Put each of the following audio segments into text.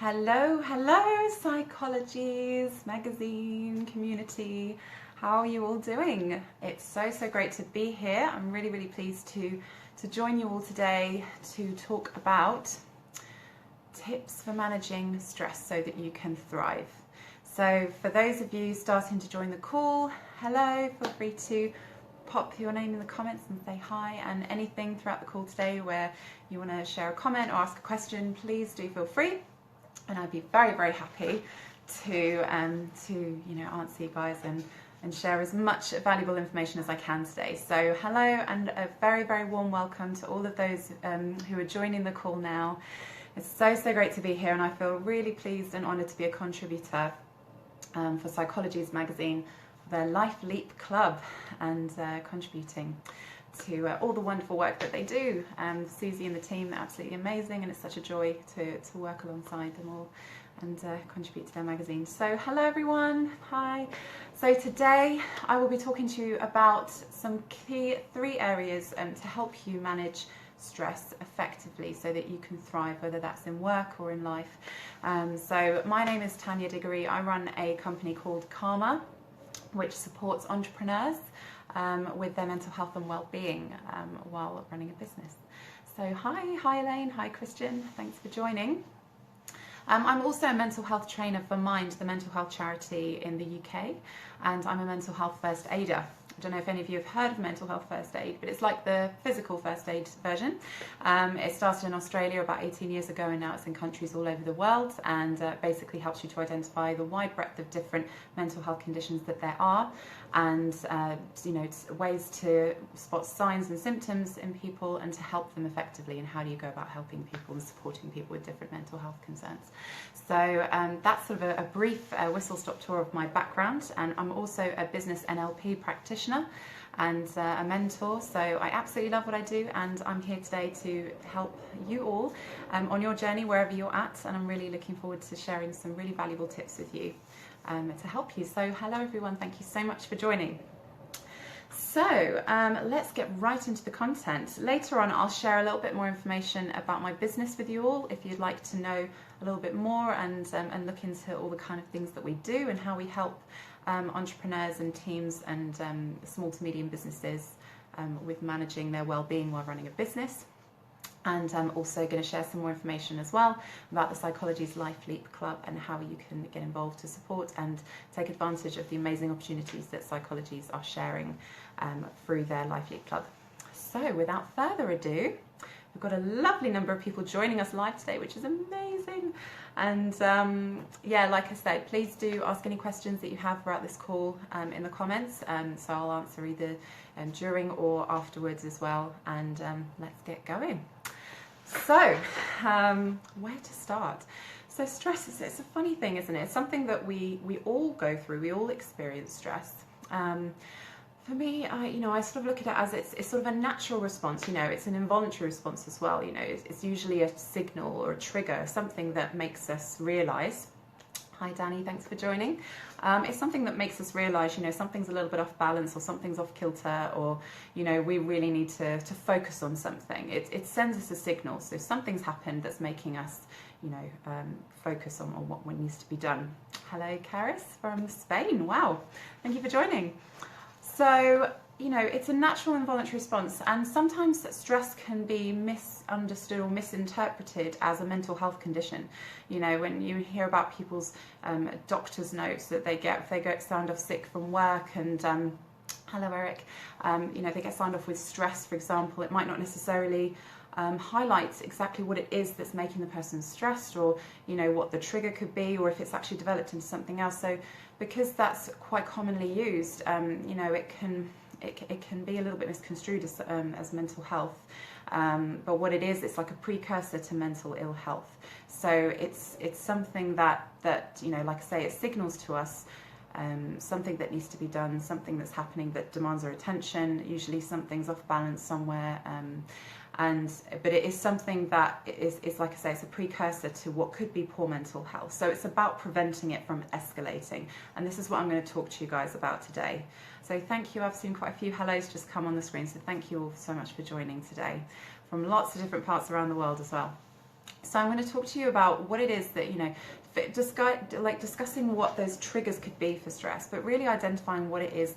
Hello, hello, Psychologies magazine community. How are you all doing? It's so great to be here. I'm really pleased to join you all today to talk about tips for managing stress so that you can thrive. So for those of you starting to join the call, hello, feel free to pop your name in the comments and say hi, and anything throughout the call today where you want to share a comment or ask a question, please do feel free. And I'd be very happy to answer you guys and share as much valuable information as I can today. So hello, and a very warm welcome to all of those who are joining the call now. It's so great to be here, and I feel really pleased and honoured to be a contributor for Psychologies magazine, their Life Leap Club, and contributing to all the wonderful work that they do. Susie and the team, they're absolutely amazing, and it's such a joy to work alongside them all and contribute to their magazine. So hello everyone, hi. So today I will be talking to you about some key 3 areas to help you manage stress effectively so that you can thrive, whether that's in work or in life. So my name is Tania Diggory. I run a company called Karma, which supports entrepreneurs with their mental health and well-being while running a business. So hi Elaine, hi Christian, thanks for joining. I'm also a mental health trainer for Mind, the mental health charity in the UK, and I'm a mental health first aider. I don't know if any of you have heard of mental health first aid, but it's like the physical first aid version. It started in Australia about 18 years ago, and now it's in countries all over the world, and basically helps you to identify the wide breadth of different mental health conditions that there are, and ways to spot signs and symptoms in people and to help them effectively, and how do you go about helping people and supporting people with different mental health concerns. So that's sort of a brief whistle-stop tour of my background, and I'm also a business NLP practitioner and a mentor, so I absolutely love what I do, and I'm here today to help you all on your journey wherever you're at, and I'm really looking forward to sharing some really valuable tips with you to help you. So hello everyone, thank you so much for joining. So let's get right into the content. Later on I'll share a little bit more information about my business with you all if you'd like to know a little bit more and look into all the kind of things that we do and how we help entrepreneurs and teams and small to medium businesses with managing their well-being while running a business. And I'm also going to share some more information as well about the Psychologies Life Leap Club and how you can get involved to support and take advantage of the amazing opportunities that Psychologies are sharing through their Life Leap Club. So without further ado, we've got a lovely number of people joining us live today, which is amazing. And yeah, like I said, please do ask any questions that you have throughout this call in the comments. So I'll answer either during or afterwards as well. And let's get going. So where to start? So stress it's a funny thing, isn't it? It's something that we all go through. We all experience stress. For me, I sort of look at it as it's sort of a natural response. It's an involuntary response as well. It's usually a signal or a trigger, something that makes us realise. Hi Danny, thanks for joining. It's something that makes us realise, something's a little bit off balance, or something's off kilter, or we really need to focus on something. It sends us a signal. So something's happened that's making us focus on what needs to be done. Hello Karis from Spain. Wow, thank you for joining. So, it's a natural involuntary response, and sometimes stress can be misunderstood or misinterpreted as a mental health condition. When you hear about people's doctor's notes that they get if they get signed off sick from work, and hello Eric, they get signed off with stress, for example, it might not necessarily highlight exactly what it is that's making the person stressed, or what the trigger could be, or if it's actually developed into something else. So because that's quite commonly used, it can be a little bit misconstrued as mental health, but what it is, it's like a precursor to mental ill health. So it's something that like I say, it signals to us something that needs to be done, something that's happening that demands our attention. Usually something's off balance somewhere, but it is something that is like I say, it's a precursor to what could be poor mental health. So it's about preventing it from escalating, and this is what I'm going to talk to you guys about today. So thank you. I've seen quite a few hellos just come on the screen, so thank you all so much for joining today from lots of different parts around the world as well. So I'm going to talk to you about what it is that, discussing what those triggers could be for stress, but really identifying what it is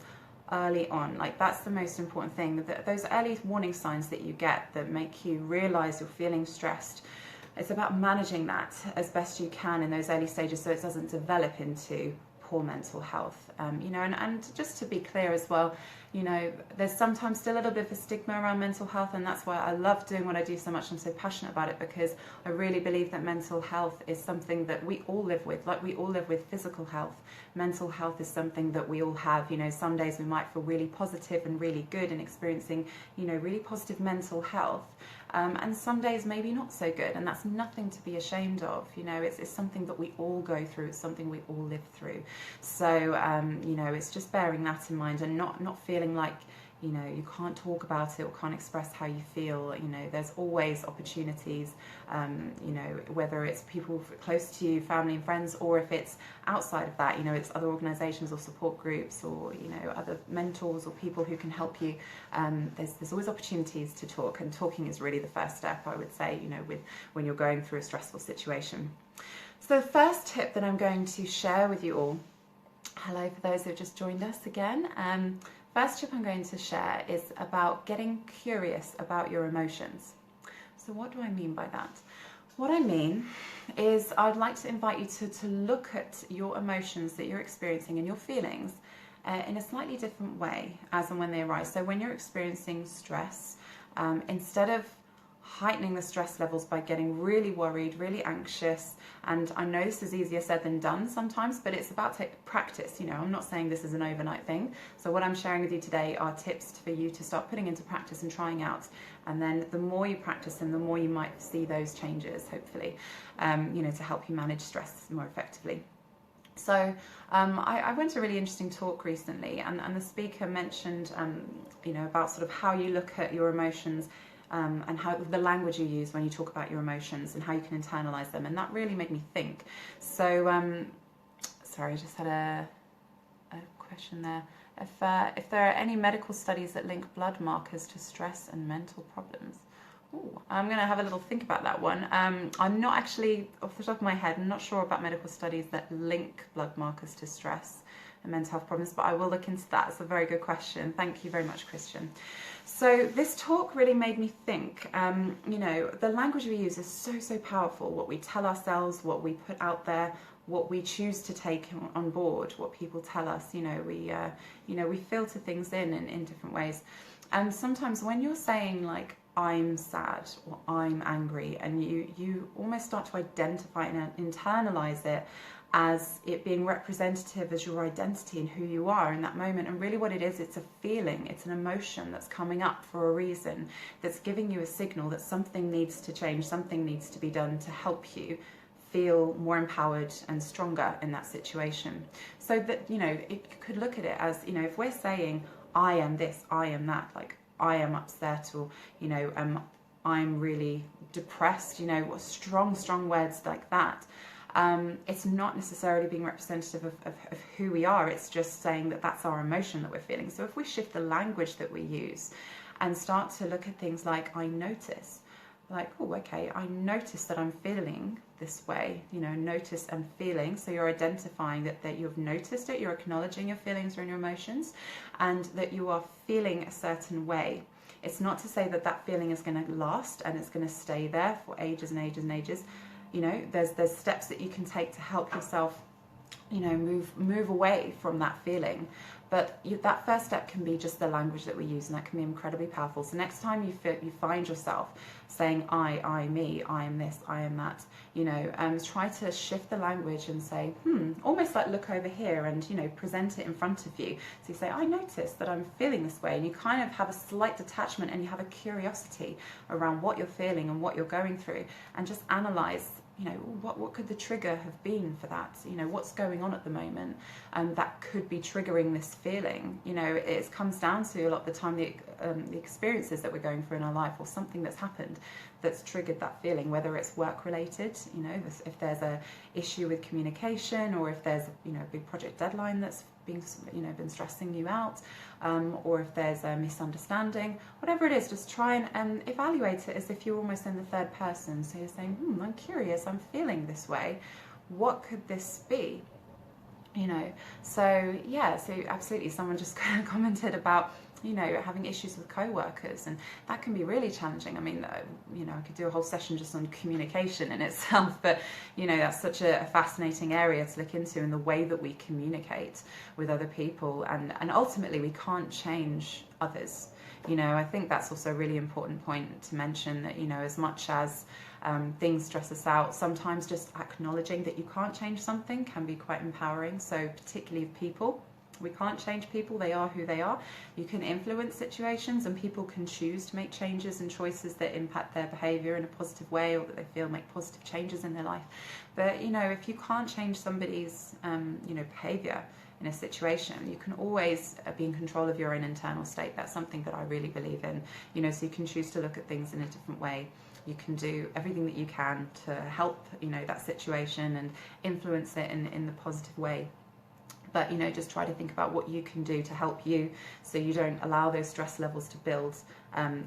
early on. Like, that's the most important thing, that those early warning signs that you get that make you realize you're feeling stressed. It's about managing that as best you can in those early stages so it doesn't develop into poor mental health. And just to be clear as well, there's sometimes still a little bit of a stigma around mental health, and that's why I love doing what I do so much. I'm so passionate about it, because I really believe that mental health is something that we all live with. Like we all live with physical health, mental health is something that we all have. Some days we might feel really positive and really good and experiencing, really positive mental health. And some days maybe not so good, and that's nothing to be ashamed of. It's something that we all go through, it's something we all live through. So it's just bearing that in mind, and not feeling like you can't talk about it or can't express how you feel. There's always opportunities, whether it's people close to you, family and friends, or if it's outside of that, it's other organisations or support groups, or other mentors or people who can help you. There's always opportunities to talk, and talking is really the first step, I would say, when you're going through a stressful situation. So the first tip that I'm going to share with you all, hello for those who have just joined us again. First tip I'm going to share is about getting curious about your emotions. So what do I mean by that? What I mean is I'd like to invite you to look at your emotions that you're experiencing and your feelings in a slightly different way as and when they arise. So when you're experiencing stress, instead of heightening the stress levels by getting really worried, really anxious, and I know this is easier said than done sometimes, but it's about practice. I'm not saying this is an overnight thing. So what I'm sharing with you today are tips for you to start putting into practice and trying out. And then the more you practice them, the more you might see those changes, hopefully, to help you manage stress more effectively. So I went to a really interesting talk recently, and the speaker mentioned, about sort of how you look at your emotions, and how the language you use when you talk about your emotions and how you can internalize them, and that really made me think. So, sorry, I just had a question there. If there are any medical studies that link blood markers to stress and mental problems. Ooh, I'm going to have a little think about that one. I'm not actually, off the top of my head, I'm not sure about medical studies that link blood markers to stress and mental health problems, but I will look into that. It's a very good question. Thank you very much, Christian. So this talk really made me think, the language we use is so powerful. What we tell ourselves, what we put out there, what we choose to take on board, what people tell us, we filter things in different ways. And sometimes when you're saying like, I'm sad or I'm angry, and you almost start to identify and internalize it as it being representative as your identity and who you are in that moment. And really what it is, it's a feeling, it's an emotion that's coming up for a reason, that's giving you a signal that something needs to change, something needs to be done to help you feel more empowered and stronger in that situation. So that, it could look at it as, if we're saying, I am this, I am that, like I am upset, or, I'm really depressed, strong words like that. It's not necessarily being representative of who we are. It's just saying that that's our emotion that we're feeling. So if we shift the language that we use and start to look at things like, I notice, like, oh, okay, I notice that I'm feeling this way, notice and feeling. So you're identifying that you've noticed it, you're acknowledging your feelings or your emotions, and that you are feeling a certain way. It's not to say that that feeling is going to last and it's going to stay there for ages and ages and ages. There's steps that you can take to help yourself, move away from that feeling. But that first step can be just the language that we use, and that can be incredibly powerful. So next time you find yourself saying I, me, I am this, I am that, try to shift the language and say, almost like look over here and, present it in front of you. So you say, I notice that I'm feeling this way, and you kind of have a slight detachment and you have a curiosity around what you're feeling and what you're going through, and just analyze, what could the trigger have been for that? What's going on at the moment, and that could be triggering this feeling. It comes down to a lot of the time the experiences that we're going through in our life, or something that's happened that's triggered that feeling, whether it's work related, if there's a issue with communication, or if there's a big project deadline that's been stressing you out, or if there's a misunderstanding, whatever it is, just try and evaluate it as if you're almost in the third person. So you're saying, I'm curious, I'm feeling this way. What could this be? So yeah, so absolutely, someone just commented about having issues with co-workers, and that can be really challenging. I mean, I could do a whole session just on communication in itself, but that's such a fascinating area to look into, in the way that we communicate with other people, and ultimately we can't change others. I think that's also a really important point to mention, that as much as things stress us out, sometimes just acknowledging that you can't change something can be quite empowering. So particularly people, we can't change people, they are who they are. You can influence situations, and people can choose to make changes and choices that impact their behaviour in a positive way, or that they feel make positive changes in their life. But if you can't change somebody's behaviour in a situation, you can always be in control of your own internal state. That's something that I really believe in. So you can choose to look at things in a different way. You can do everything that you can to help that situation and influence it in the positive way. But just try to think about what you can do to help you, so you don't allow those stress levels to build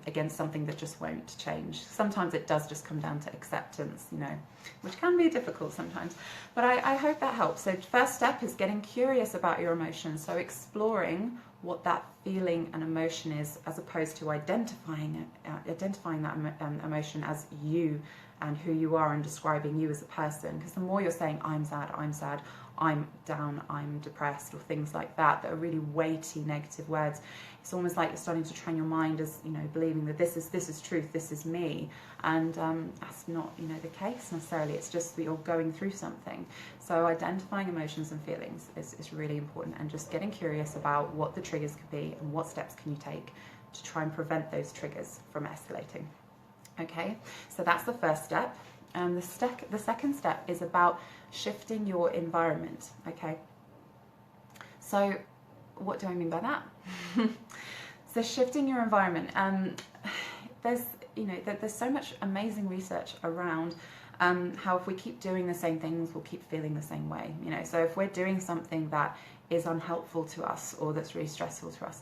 against something that just won't change. Sometimes it does just come down to acceptance, which can be difficult sometimes. But I hope that helps. So first step is getting curious about your emotions. So exploring what that feeling and emotion is, as opposed to identifying that emotion as you and who you are, and describing you as a person. Because the more you're saying, I'm sad, I'm down, I'm depressed, or things like that are really weighty negative words, it's almost like you're starting to train your mind as believing that this is truth, this is me, and that's not the case necessarily. It's just that you're going through something. So identifying emotions and feelings is really important, and just getting curious about what the triggers could be and what steps can you take to try and prevent those triggers from escalating. Okay, so that's the first step. And the second step is about shifting your environment. Okay, so what do I mean by that? So shifting your environment. There's so much amazing research around how if we keep doing the same things, we'll keep feeling the same way. So if we're doing something that is unhelpful to us, or that's really stressful to us,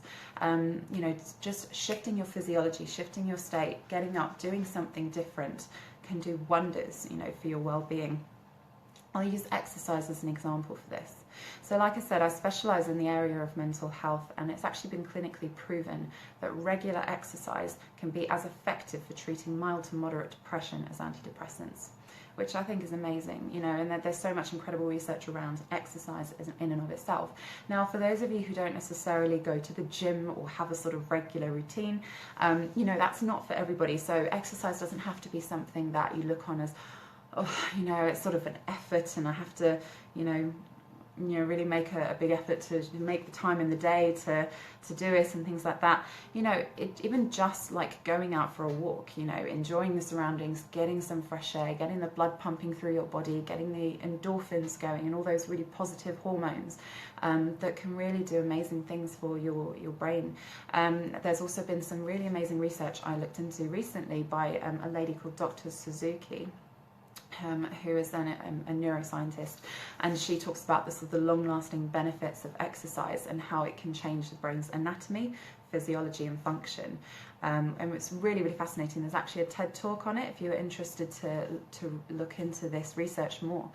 just shifting your physiology, shifting your state, getting up, doing something different can do wonders, for your well-being. I'll use exercise as an example for this. So like I said, I specialise in the area of mental health, and it's actually been clinically proven that regular exercise can be as effective for treating mild to moderate depression as antidepressants, which I think is amazing, and that there's so much incredible research around exercise in and of itself. Now, for those of you who don't necessarily go to the gym or have a sort of regular routine, that's not for everybody. So exercise doesn't have to be something that you look on as, it's sort of an effort, and I have to, really make a big effort to make the time in the day to do it, and things like that. Even just like going out for a walk, enjoying the surroundings, getting some fresh air, getting the blood pumping through your body, getting the endorphins going, and all those really positive hormones that can really do amazing things for your brain. There's also been some really amazing research I looked into recently by a lady called Dr. Suzuki, who is then a neuroscientist, and she talks about the long-lasting benefits of exercise and how it can change the brain's anatomy, physiology and function. And it's really, really fascinating. There's actually a TED talk on it if you're interested to look into this research more.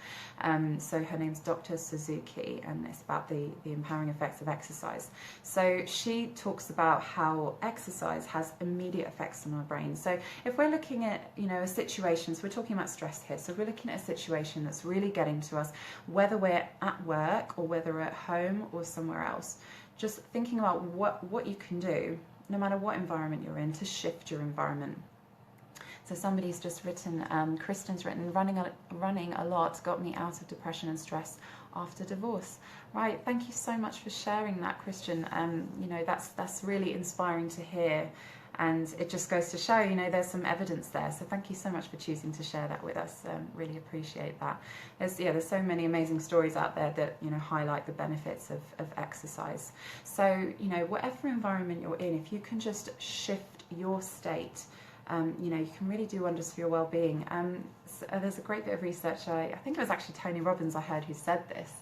So her name's Dr. Suzuki, and it's about the empowering effects of exercise. So she talks about how exercise has immediate effects on our brain. So if we're looking at, a situation, so we're talking about stress here, so if we're looking at a situation that's really getting to us, whether we're at work or whether we're at home or somewhere else, just thinking about what you can do, no matter what environment you're in, to shift your environment. So somebody's just written, Kristen's written, running a lot got me out of depression and stress after divorce. Right, thank you so much for sharing that, Christian. That's really inspiring to hear. And it just goes to show, there's some evidence there. So thank you so much for choosing to share that with us. Really appreciate that. There's so many amazing stories out there that, highlight the benefits of exercise. So, whatever environment you're in, if you can just shift your state, you know, you can really do wonders for your well-being. There's a great bit of research, I think it was actually Tony Robbins I heard who said this,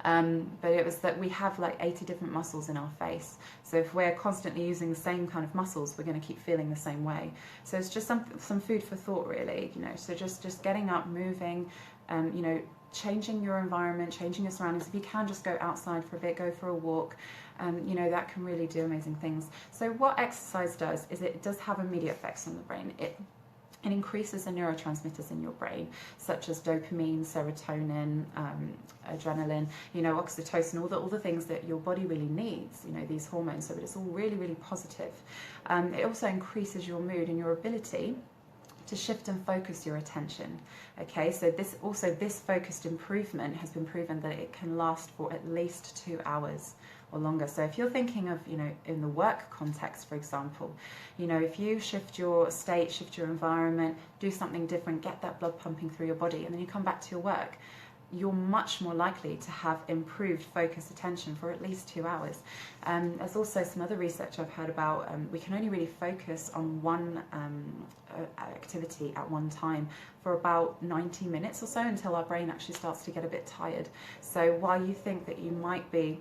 but it was that we have like 80 different muscles in our face. So if we're constantly using the same kind of muscles, we're going to keep feeling the same way. So it's just some food for thought, really, you know. So just getting up, moving, you know, changing your environment, changing your surroundings. If you can, just go outside for a bit, go for a walk. You know, that can really do amazing things. So what exercise does is it does have immediate effects on the brain. It increases the neurotransmitters in your brain, such as dopamine, serotonin, adrenaline, you know, oxytocin, all the things that your body really needs, you know, these hormones. So it's all really, really positive. It also increases your mood and your ability to shift and focus your attention. Okay, so this focused improvement has been proven that it can last for at least 2 hours or longer. So if you're thinking of, you know, in the work context, for example, you know, if you shift your state, shift your environment, do something different, get that blood pumping through your body, and then you come back to your work, you're much more likely to have improved focus attention for at least 2 hours. There's also some other research I've heard about. We can only really focus on one activity at one time for about 90 minutes or so until our brain actually starts to get a bit tired. So while you think that you might be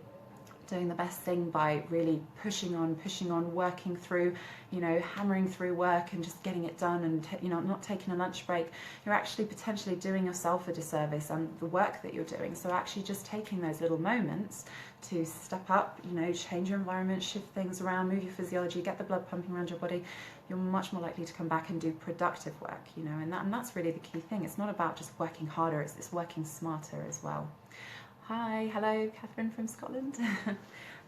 doing the best thing by really pushing on, working through, you know, hammering through work and just getting it done, and you know, not taking a lunch break, you're actually potentially doing yourself a disservice and the work that you're doing. So actually just taking those little moments to step up, you know, change your environment, shift things around, move your physiology, get the blood pumping around your body, you're much more likely to come back and do productive work, you know, and that's really the key thing. It's not about just working harder, it's working smarter as well. Hi, hello, Catherine from Scotland.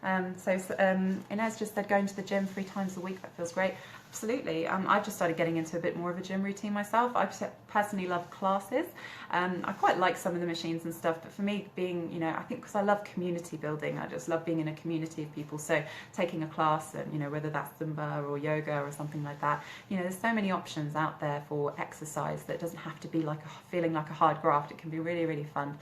Inez just said going to the gym 3 times a week, that feels great. Absolutely. I've just started getting into a bit more of a gym routine myself. I personally love classes. I quite like some of the machines and stuff, but for me, being, you know, I think because I love community building, I just love being in a community of people. So taking a class, and you know, whether that's Zumba or yoga or something like that, you know, there's so many options out there for exercise that doesn't have to be like feeling like a hard graft. It can be really, really fun.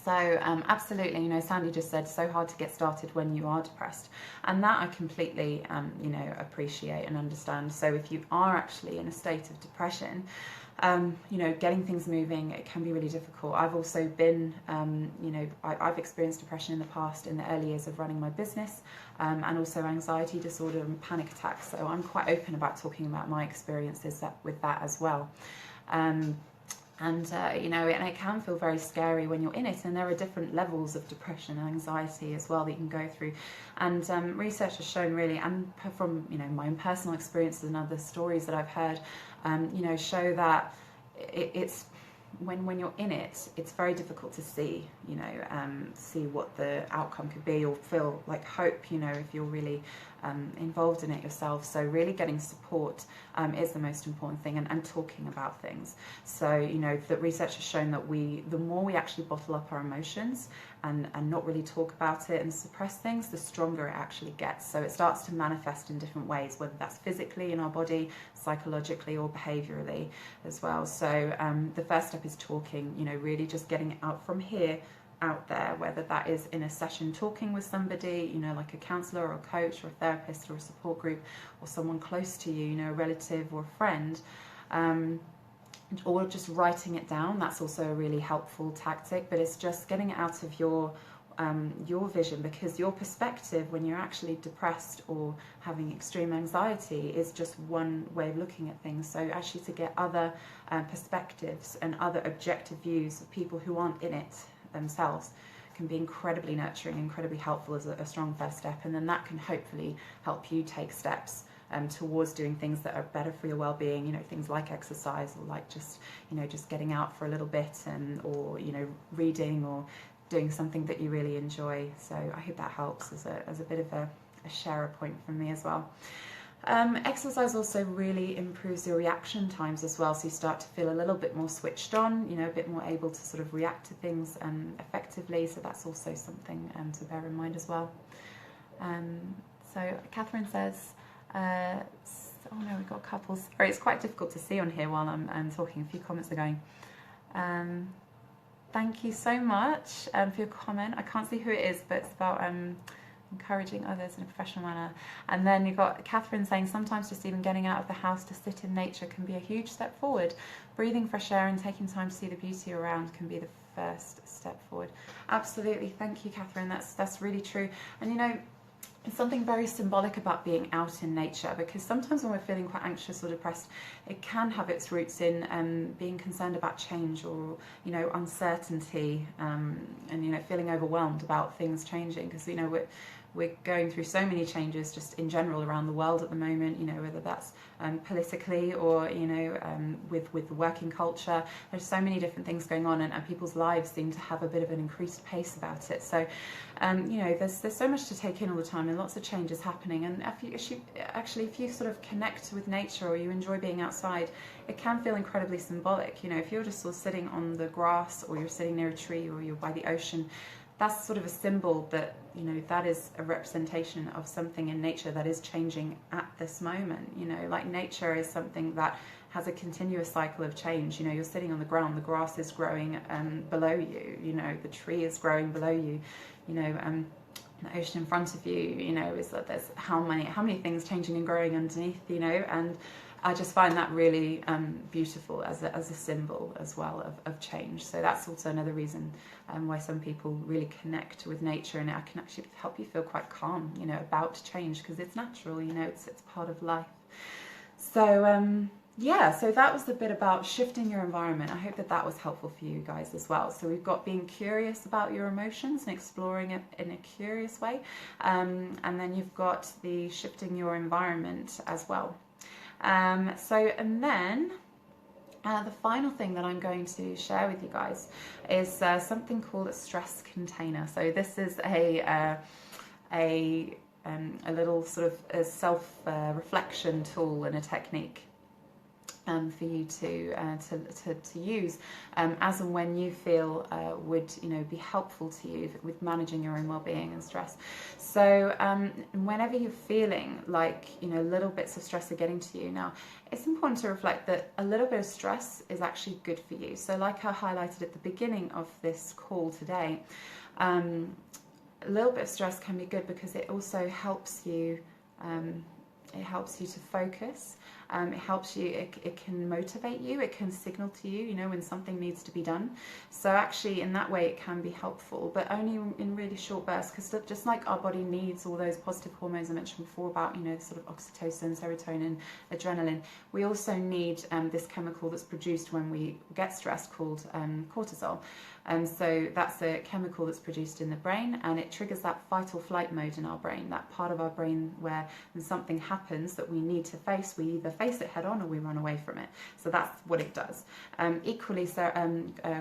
So absolutely, you know, Sandy just said, so hard to get started when you are depressed. And that I completely, you know, appreciate and understand. So if you are actually in a state of depression, you know, getting things moving, it can be really difficult. I've also been, you know, I've experienced depression in the past in the early years of running my business, and also anxiety disorder and panic attacks. So I'm quite open about talking about my experiences with that as well. You know, and it can feel very scary when you're in it, and there are different levels of depression and anxiety as well that you can go through. And research has shown really, and from, you know, my own personal experiences and other stories that I've heard, you know, show that it's when you're in it, it's very difficult to see, you know, see what the outcome could be, or feel like hope, you know, if you're really involved in it yourself. So really getting support is the most important thing, and talking about things. So, you know, the research has shown that the more we actually bottle up our emotions and not really talk about it and suppress things, the stronger it actually gets. So it starts to manifest in different ways, whether that's physically in our body, psychologically, or behaviorally as well. So the first step is talking, you know, really just getting it out from here, out there, whether that is in a session talking with somebody, you know, like a counsellor or a coach or a therapist or a support group, or someone close to you, you know, a relative or a friend, or just writing it down. That's also a really helpful tactic, but it's just getting it out of your vision, because your perspective when you're actually depressed or having extreme anxiety is just one way of looking at things. So actually to get other perspectives and other objective views of people who aren't in it themselves can be incredibly nurturing, incredibly helpful as a strong first step. And then that can hopefully help you take steps towards doing things that are better for your well-being, you know, things like exercise, or like just, you know, just getting out for a little bit, or, you know, reading, or doing something that you really enjoy. So I hope that helps as a bit of a share point from me as well. Exercise also really improves your reaction times as well, so you start to feel a little bit more switched on, you know, a bit more able to sort of react to things effectively. So that's also something to bear in mind as well. So Catherine says, oh no, we've got couples. Sorry, it's quite difficult to see on here while I'm talking. A few comments are going. Thank you so much for your comment. I can't see who it is, but it's about encouraging others in a professional manner. And then you've got Catherine saying sometimes just even getting out of the house to sit in nature can be a huge step forward. Breathing fresh air and taking time to see the beauty around can be the first step forward. Absolutely, thank you, Catherine. That's really true. And you know, there's something very symbolic about being out in nature, because sometimes when we're feeling quite anxious or depressed, it can have its roots in being concerned about change, or you know, uncertainty, and you know, feeling overwhelmed about things changing, because you know we're going through so many changes just in general around the world at the moment, you know, whether that's politically or, you know, with the working culture. There's so many different things going on, and people's lives seem to have a bit of an increased pace about it. So, you know, there's so much to take in all the time, and lots of changes happening. And if you sort of connect with nature, or you enjoy being outside, it can feel incredibly symbolic. You know, if you're just sort of sitting on the grass, or you're sitting near a tree, or you're by the ocean, that's sort of a symbol that, you know, that is a representation of something in nature that is changing at this moment. You know, like nature is something that has a continuous cycle of change. You know, you're sitting on the ground, the grass is growing below you, you know, the tree is growing below you, you know, the ocean in front of you, you know, is that there's how many things changing and growing underneath, you know, and I just find that really beautiful as a symbol as well of change. So that's also another reason why some people really connect with nature, and it can actually help you feel quite calm, you know, about change, because it's natural, you know, it's part of life. So yeah, so that was the bit about shifting your environment. I hope that was helpful for you guys as well. So we've got being curious about your emotions and exploring it in a curious way, and then you've got the shifting your environment as well. And then the final thing that I'm going to share with you guys is something called a stress container. So this is a little sort of a self-reflection tool and a technique for you to use as and when you feel would, you know, be helpful to you with managing your own well-being and stress. So whenever you're feeling like, you know, little bits of stress are getting to you, now it's important to reflect that a little bit of stress is actually good for you. So like I highlighted at the beginning of this call today, a little bit of stress can be good because it also helps you. It helps you to focus. It helps you. It can motivate you. It can signal to you, you know, when something needs to be done. So actually, in that way, it can be helpful, but only in really short bursts. Because just like our body needs all those positive hormones I mentioned before about, you know, sort of oxytocin, serotonin, adrenaline, we also need this chemical that's produced when we get stressed called cortisol. And so that's a chemical that's produced in the brain, and it triggers that fight or flight mode in our brain, that part of our brain where when something happens that we need to face, we either face it head on or we run away from it. So that's what it does. Equally, so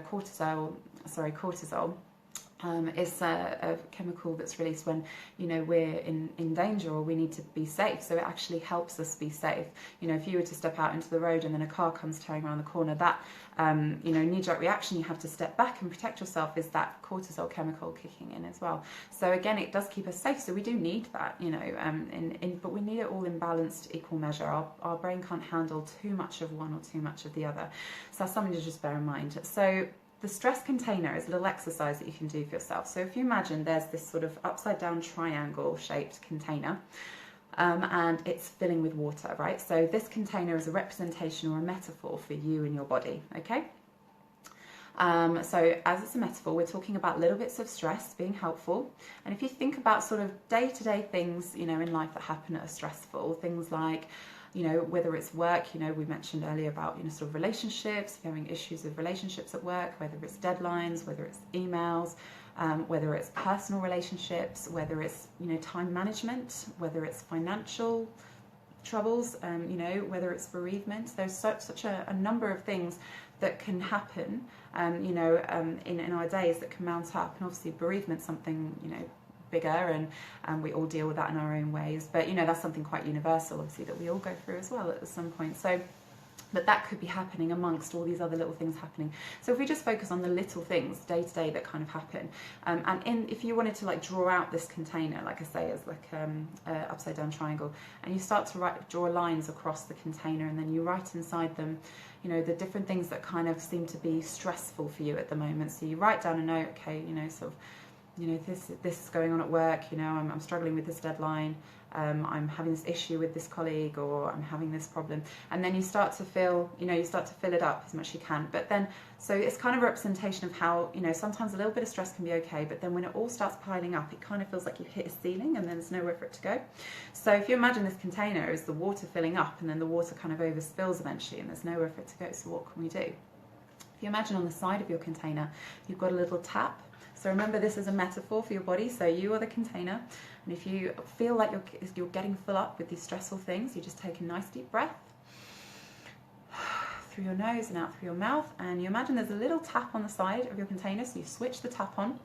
cortisol is a chemical that's released when, you know, we're in danger or we need to be safe. So it actually helps us be safe. You know, if you were to step out into the road and then a car comes tearing around the corner, that you know, knee-jerk reaction, you have to step back and protect yourself, is that cortisol chemical kicking in as well. So again, it does keep us safe. So we do need that, you know, but we need it all in balanced, equal measure. Our brain can't handle too much of one or too much of the other. So that's something to just bear in mind. So the stress container is a little exercise that you can do for yourself. So if you imagine there's this sort of upside down triangle shaped container, and it's filling with water, right? So this container is a representation or a metaphor for you and your body, okay? So as it's a metaphor, we're talking about little bits of stress being helpful. And if you think about sort of day-to-day things, you know, in life that happen that are stressful, things like, you know, whether it's work, you know, we mentioned earlier about, you know, sort of relationships, having issues with relationships at work, whether it's deadlines, whether it's emails, whether it's personal relationships, whether it's, you know, time management, whether it's financial troubles, you know, whether it's bereavement. There's such a number of things that can happen, you know, in our days that can mount up. And obviously bereavement's something, you know, bigger, and we all deal with that in our own ways. But, you know, that's something quite universal, obviously, that we all go through as well at some point. So, but that could be happening amongst all these other little things happening. So if we just focus on the little things day to day that kind of happen, and if you wanted to like draw out this container, like I say, as like a upside down triangle, and you start to draw lines across the container, and then you write inside them, you know, the different things that kind of seem to be stressful for you at the moment. So you write down a note, okay, you know, sort of you know, this is going on at work, you know, I'm struggling with this deadline, I'm having this issue with this colleague, or I'm having this problem. And then you start to feel, you know, you start to fill it up as much as you can. But then, so it's kind of a representation of how, you know, sometimes a little bit of stress can be okay, but then when it all starts piling up, it kind of feels like you hit a ceiling and then there's nowhere for it to go. So if you imagine this container as the water filling up, and then the water kind of overspills eventually and there's nowhere for it to go, so what can we do? If you imagine on the side of your container, you've got a little tap. So remember, this is a metaphor for your body, so you are the container. And if you feel like you're getting full up with these stressful things, you just take a nice deep breath through your nose and out through your mouth, and you imagine there's a little tap on the side of your container, so you switch the tap on,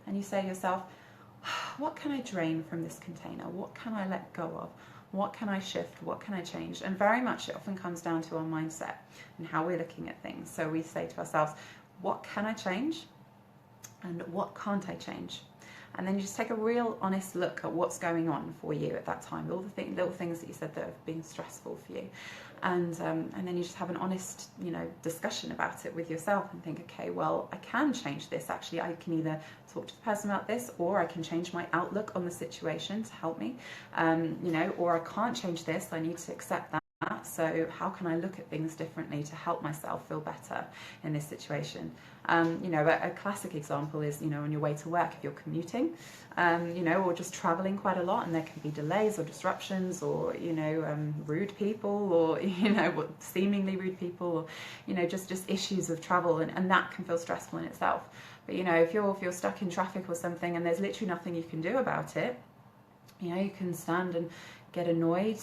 and you say to yourself, what can I drain from this container? What can I let go of? What can I shift? What can I change? And very much it often comes down to our mindset and how we're looking at things. So we say to ourselves, what can I change? And what can't I change? And then you just take a real honest look at what's going on for you at that time, all the little things that you said that have been stressful for you. And then you just have an honest, you know, discussion about it with yourself and think, okay, well, I can change this. Actually, I can either talk to the person about this, or I can change my outlook on the situation to help me, you know, or I can't change this. I need to accept that. So how can I look at things differently to help myself feel better in this situation? You know, a classic example is, you know, on your way to work, if you're commuting, you know, or just traveling quite a lot, and there can be delays or disruptions, or, you know, rude people, or, you know, seemingly rude people, or, you know, just issues of travel, and that can feel stressful in itself. But, you know, if you're stuck in traffic or something and there's literally nothing you can do about it, you know, you can stand and get annoyed,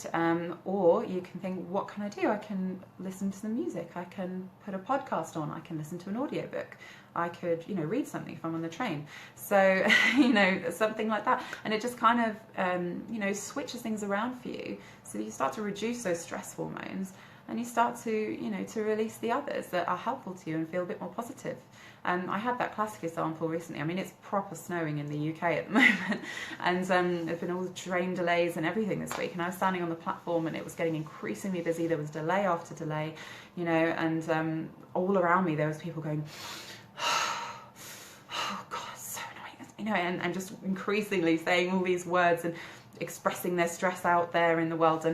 or you can think, what can I do? I can listen to the music, I can put a podcast on, I can listen to an audiobook, I could, you know, read something if I'm on the train. So, you know, something like that. And it just kind of, you know, switches things around for you. So you start to reduce those stress hormones, and you start to, you know, to release the others that are helpful to you and feel a bit more positive. I had that classic example recently. I mean, it's proper snowing in the UK at the moment, and there's been all the train delays and everything this week, and I was standing on the platform and it was getting increasingly busy. There was delay after delay, you know, and all around me there was people going, oh God, it's so annoying, you know, and just increasingly saying all these words and expressing their stress out there in the world.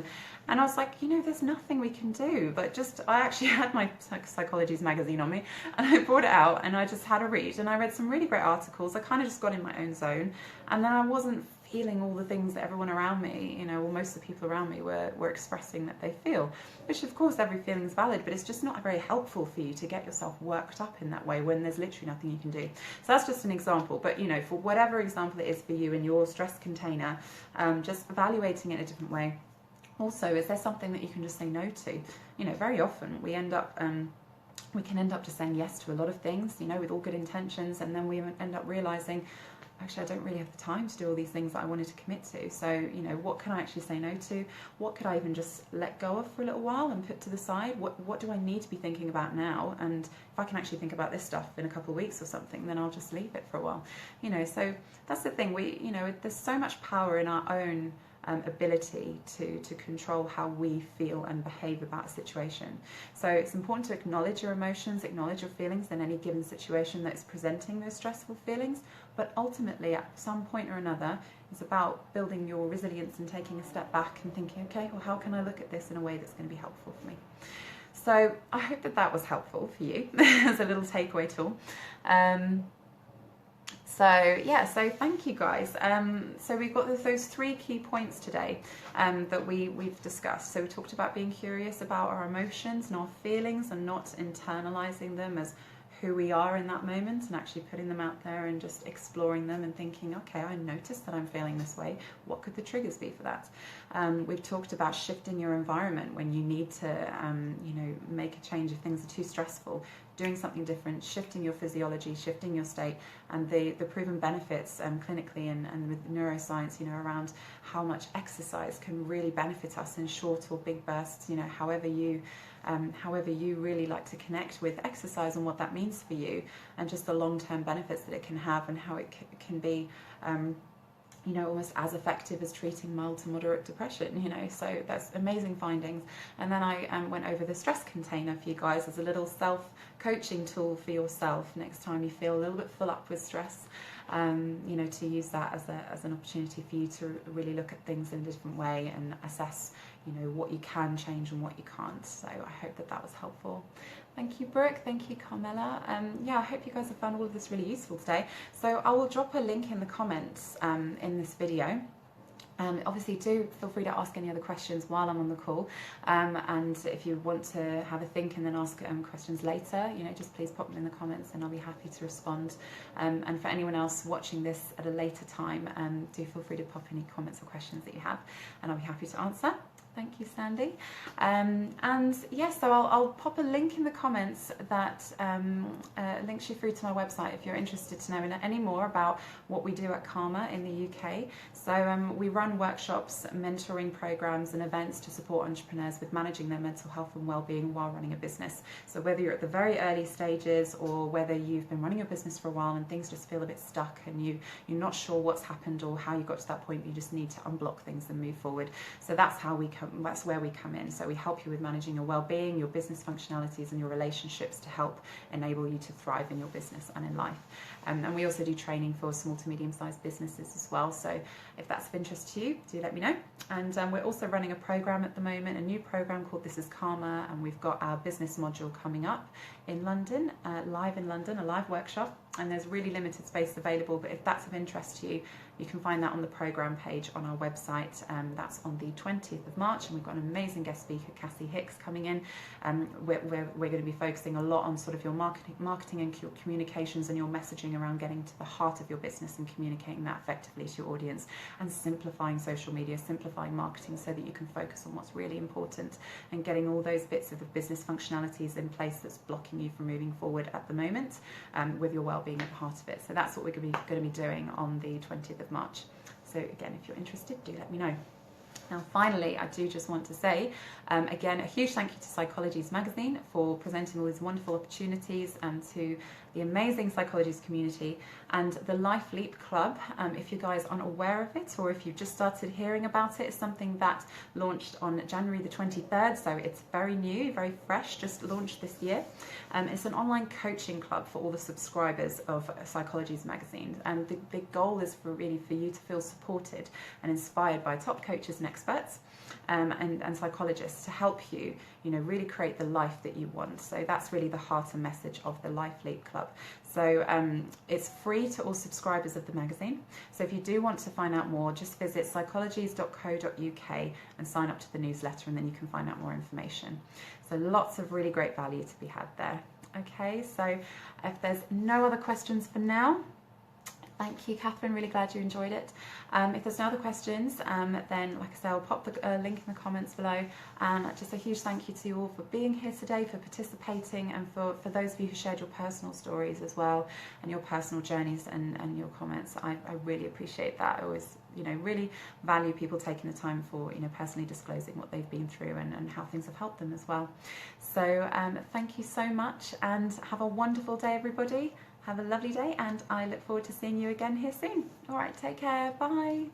And I was like, you know, there's nothing we can do, but just, I actually had my Psychologies magazine on me, and I brought it out and I just had a read, and I read some really great articles. I kind of just got in my own zone, and then I wasn't feeling all the things that everyone around me, you know, or most of the people around me were expressing that they feel, which of course every feeling is valid, but it's just not very helpful for you to get yourself worked up in that way when there's literally nothing you can do. So that's just an example, but, you know, for whatever example it is for you in your stress container, just evaluating it in a different way. Also, is there something that you can just say no to? You know, very often we can end up just saying yes to a lot of things, you know, with all good intentions, and then we end up realizing, actually, I don't really have the time to do all these things that I wanted to commit to. So, you know, what can I actually say no to? What could I even just let go of for a little while and put to the side? What do I need to be thinking about now? And if I can actually think about this stuff in a couple of weeks or something, then I'll just leave it for a while. You know, so that's the thing. You know, there's so much power in our own ability to control how we feel and behave about a situation. So it's important to acknowledge your emotions, acknowledge your feelings in any given situation that's presenting those stressful feelings, but ultimately at some point or another it's about building your resilience and taking a step back and thinking, okay, well, how can I look at this in a way that's going to be helpful for me? So I hope that was helpful for you as a little takeaway tool. So yeah, so thank you guys. So we've got those 3 key points today that we've discussed. So we talked about being curious about our emotions and our feelings and not internalizing them as who we are in that moment, and actually putting them out there and just exploring them and thinking, okay, I noticed that I'm feeling this way. What could the triggers be for that? We've talked about shifting your environment when you need to, you know, make a change if things are too stressful, doing something different, shifting your physiology, shifting your state, and the proven benefits clinically and with neuroscience, you know, around how much exercise can really benefit us in short or big bursts, you know, however you really like to connect with exercise and what that means for you, and just the long-term benefits that it can have, and how it can be almost as effective as treating mild to moderate depression, so that's amazing findings. And then I went over the stress container for you guys as a little self-coaching tool for yourself next time you feel a little bit full up with stress, to use that as an opportunity for you to really look at things in a different way and assess, what you can change and what you can't. So I hope that was helpful. Thank you, Brooke. Thank you, Carmela. I hope you guys have found all of this really useful today. So I will drop a link in the comments in this video. Obviously, do feel free to ask any other questions while I'm on the call. And if you want to have a think and then ask questions later, just please pop them in the comments and I'll be happy to respond. And for anyone else watching this at a later time, do feel free to pop any comments or questions that you have and I'll be happy to answer. Thank you, Sandy. And yes, so I'll pop a link in the comments that links you through to my website if you're interested to know any more about what we do at Karma in the UK. So we run workshops, mentoring programs and events to support entrepreneurs with managing their mental health and well-being while running a business. So whether you're at the very early stages or whether you've been running your business for a while and things just feel a bit stuck and you're not sure what's happened or how you got to that point, you just need to unblock things and move forward. So that's where we come in. So we help you with managing your well-being, your business functionalities and your relationships to help enable you to thrive in your business and in life. And we also do training for small to medium-sized businesses as well. So if that's of interest to you, do let me know. And we're also running a program at the moment, a new program called This is Karma, and we've got our business module coming up in London, live in London, a live workshop. And there's really limited space available, but if that's of interest to you, you can find that on the program page on our website. That's on the 20th of March, and we've got an amazing guest speaker, Cassie Hicks, coming in. We're going to be focusing a lot on sort of your marketing and your communications and your messaging around getting to the heart of your business and communicating that effectively to your audience, and simplifying social media, simplifying marketing so that you can focus on what's really important and getting all those bits of the business functionalities in place that's blocking you from moving forward at the moment, with your well-being at the heart of it. So that's what we're going to be doing on the 20th of March. So again, if you're interested, do let me know. Now, finally, I do just want to say, again, a huge thank you to Psychologies magazine for presenting all these wonderful opportunities, and to the amazing Psychologies community and the Life Leap Club. If you guys aren't aware of it, or if you've just started hearing about it, it's something that launched on January the 23rd, so it's very new, very fresh, just launched this year. It's an online coaching club for all the subscribers of Psychologies magazine, and the goal is for you to feel supported and inspired by top coaches and experts and psychologists to help you, really create the life that you want. So that's really the heart and message of the Life Leap Club. So it's free to all subscribers of the magazine. So if you do want to find out more, just visit psychologies.co.uk and sign up to the newsletter, and then you can find out more information. So lots of really great value to be had there. Okay, so if there's no other questions for now, thank you, Catherine. Really glad you enjoyed it. If there's no other questions, then, like I say, I'll pop the link in the comments below. And just a huge thank you to you all for being here today, for participating, and for those of you who shared your personal stories as well, and your personal journeys and your comments. I really appreciate that. I always, really value people taking the time for, personally disclosing what they've been through and how things have helped them as well. So thank you so much, and have a wonderful day, everybody. Have a lovely day, and I look forward to seeing you again here soon. All right, take care. Bye.